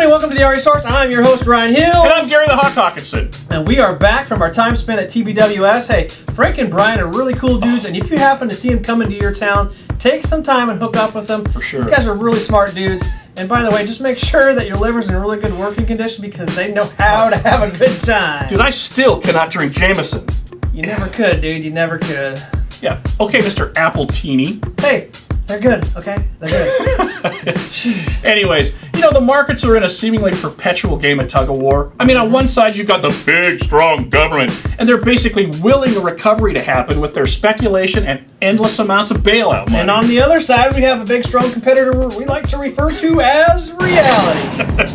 and welcome to the RE Source. I'm your host, Ryan Hill. And I'm Gary the Hawk Hawkinson. And we are back from our time spent at TBWS. Hey, Frank and Brian are really cool dudes, and if you happen to see them coming to your town, take some time and hook up with them. For sure. These guys are really smart dudes. And by the way, just make sure that your liver's in really good working condition because they know how to have a good time. Dude, I still cannot drink Jameson. You never could, dude. You never could. Yeah. Okay, Mr. Appletini. Hey, they're good, okay? They're good. Jeez. Anyways, you know, the markets are in a seemingly perpetual game of tug-of-war. I mean, on one side, you've got the big, strong government, and they're basically willing a recovery to happen with their speculation and endless amounts of bailout money. And on the other side, we have a big, strong competitor we like to refer to as reality.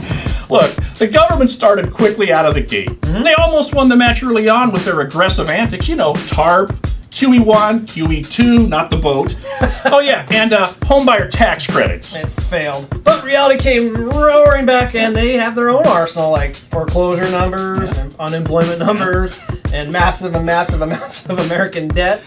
Look, the government started quickly out of the gate. They almost won the match early on with their aggressive antics, you know, TARP, QE1, QE2, not the boat. Oh yeah, and homebuyer tax credits. It failed. But reality came roaring back, and they have their own arsenal, like foreclosure numbers, and unemployment numbers, and massive amounts of American debt.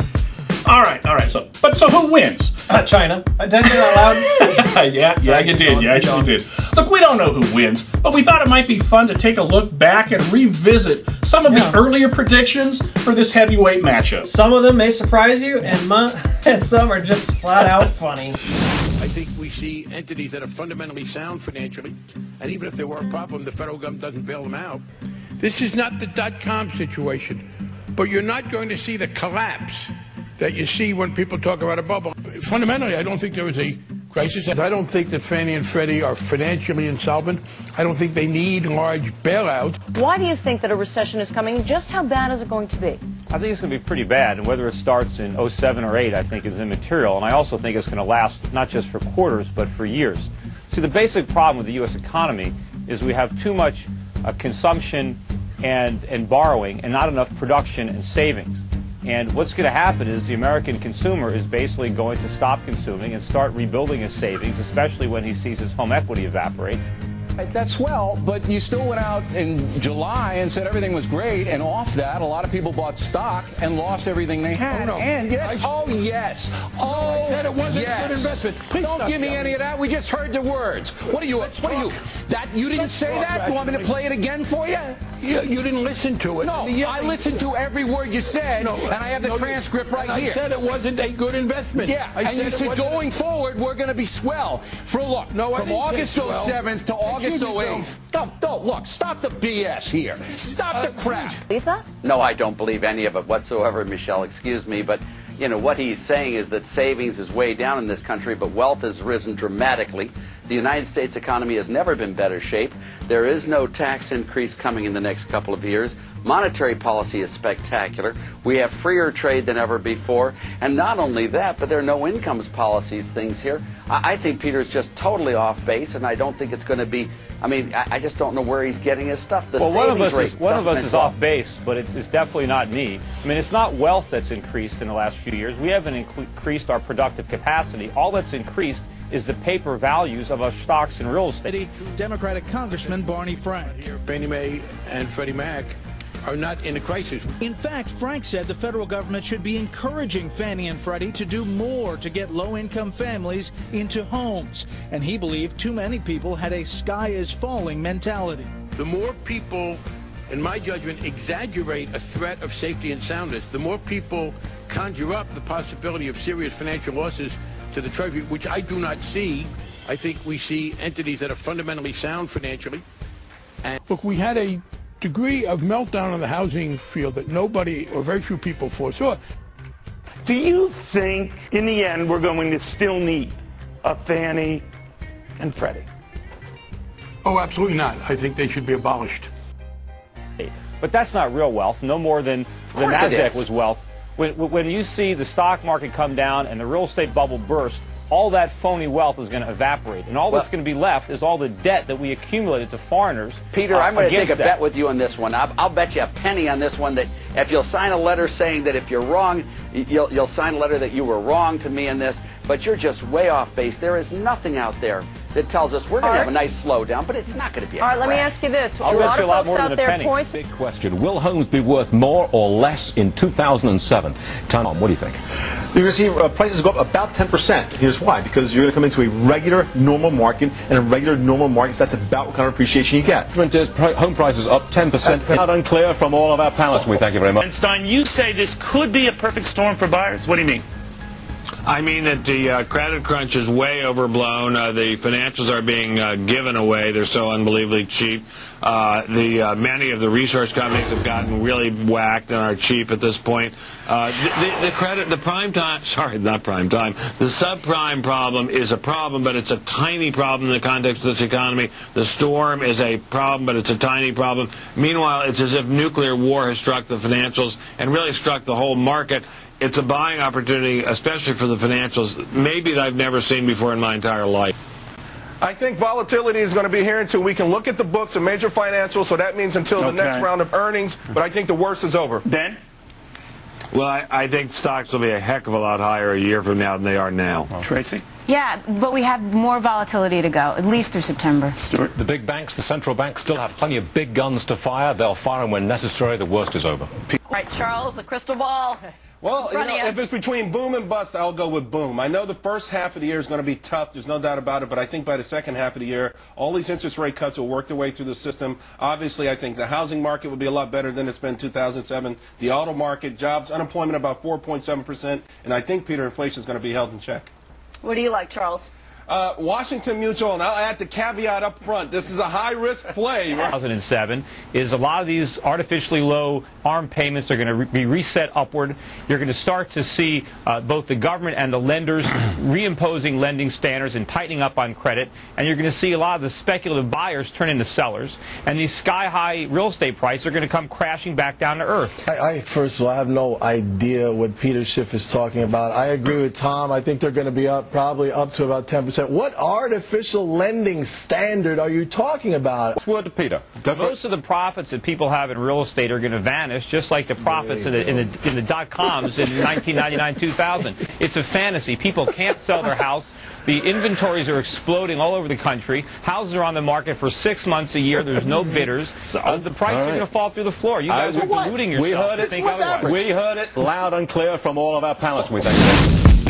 All right. So who wins? China. Did I say that loud? Yeah, you did. You actually did. Look, we don't know who wins, but we thought it might be fun to take a look back and revisit some of the earlier predictions for this heavyweight matchup. Some of them may surprise you, and some are just flat out funny. I think we see entities that are fundamentally sound financially, and even if there were a problem, the federal government doesn't bail them out. This is not the dot-com situation, but you're not going to see the collapse that you see when people talk about a bubble. Fundamentally, I don't think there is a crisis. I don't think that Fannie and Freddie are financially insolvent. I don't think they need large bailouts. Why do you think that a recession is coming? Just how bad is it going to be? I think it's going to be pretty bad, and whether it starts in 07 or 08, I think is immaterial, and I also think it's going to last not just for quarters, but for years. See, the basic problem with the U.S. economy is we have too much consumption and borrowing and not enough production and savings. And what's going to happen is the American consumer is basically going to stop consuming and start rebuilding his savings, especially when he sees his home equity evaporate. That's swell, but you still went out in July and said everything was great, and off that, a lot of people bought stock and lost everything they had. Oh, no. And yes, I said it wasn't a good investment. Please don't give me any of that. We just heard the words. What are you? You didn't say that? You want me to play it again for you? You didn't listen to it. No, I listened to every word you said, and I have the transcript right here. I said it wasn't a good investment. Yeah, and you said going forward, we're going to be swell. From August 7th to August 8th. Don't look. Stop the BS here. Stop the crap. Lisa? No, I don't believe any of it whatsoever, Michelle. Excuse me, but you know what he's saying is that savings is way down in this country, but wealth has risen dramatically. The United States economy has never been better shape. There is no tax increase coming in the next couple of years. Monetary policy is spectacular. We have freer trade than ever before. And not only that, but there are no incomes policies things here. I think Peter's just totally off base, and I don't think it's going to be, I mean, I just don't know where he's getting his stuff. Well, one of us is off base, but it's definitely not me. I mean, it's not wealth that's increased in the last few years. We haven't increased our productive capacity. All that's increased is the paper values of our stocks and real estate. Democratic Congressman Barney Frank. Fannie Mae and Freddie Mac are not in a crisis. In fact, Frank said the federal government should be encouraging Fannie and Freddie to do more to get low-income families into homes. And he believed too many people had a sky-is-falling mentality. The more people, in my judgment, exaggerate a threat of safety and soundness, the more people conjure up the possibility of serious financial losses to the Treasury, which I do not see. I think we see entities that are fundamentally sound financially. And look, we had a degree of meltdown in the housing field that nobody or very few people foresaw. Do you think in the end we're going to still need a Fannie and Freddie? Oh, absolutely not. I think they should be abolished. But that's not real wealth, no more than the NASDAQ was wealth. When you see the stock market come down and the real estate bubble burst, all that phony wealth is going to evaporate. And all that's going to be left is all the debt that we accumulated to foreigners. Peter, I'm going to take a bet with you on this one. I'll bet you a penny on this one that if you'll sign a letter saying that if you're wrong, you'll sign a letter that you were wrong to me in this, but you're just way off base. There is nothing out there that tells us we're going to have a nice slowdown, but it's not going to be a All right, let me crash. ask you this. I'll A bet lot you of a lot folks more out than a there penny. point. Big question. Will homes be worth more or less in 2007? Tom, what do you think? You're going to see prices go up about 10%. Here's why. Because you're going to come into a regular, normal market, and in regular, normal markets, that's about what kind of appreciation you get. Home prices up 10%. Not unclear from all of our panelists. We thank you very much. Einstein, you say this could be a perfect storm for buyers. What do you mean? I mean that the credit crunch is way overblown. The financials are being given away. They're so unbelievably cheap. Many of the resource companies have gotten really whacked and are cheap at this point. The subprime problem is a problem, but it's a tiny problem in the context of this economy. The storm is a problem, but it's a tiny problem. Meanwhile, it's as if nuclear war has struck the financials and really struck the whole market. It's a buying opportunity, especially for the financials, maybe that I've never seen before in my entire life. I think volatility is going to be here until we can look at the books of major financials, so that means until the next round of earnings, but I think the worst is over. Ben? Well, I think stocks will be a heck of a lot higher a year from now than they are now. Tracy? Yeah, but we have more volatility to go, at least through September. The big banks, the central banks, still have plenty of big guns to fire. They'll fire them when necessary. The worst is over. All right, Charles, the crystal ball. Well, if it's between boom and bust, I'll go with boom. I know the first half of the year is going to be tough. There's no doubt about it. But I think by the second half of the year, all these interest rate cuts will work their way through the system. Obviously, I think the housing market will be a lot better than it's been in 2007. The auto market, jobs, unemployment about 4.7%. And I think, Peter, inflation is going to be held in check. What do you like, Charles? Washington Mutual, and I'll add the caveat up front. This is a high-risk play. 2007 is a lot of these artificially low ARM payments are going to be reset upward. You're going to start to see both the government and the lenders reimposing lending standards and tightening up on credit. And you're going to see a lot of the speculative buyers turn into sellers. And these sky-high real estate prices are going to come crashing back down to earth. First of all, I have no idea what Peter Schiff is talking about. I agree with Tom. I think they're going to be probably up to about 10%. What artificial lending standard are you talking about? What's word to Peter? Most of the profits that people have in real estate are going to vanish, just like the profits in the dot-coms in 1999-2000. It's a fantasy. People can't sell their house. The inventories are exploding all over the country. Houses are on the market for 6 months a year. There's no bidders. The prices are going to fall through the floor. You guys are deluding yourselves. We heard it loud and clear from all of our panelists. We thank you.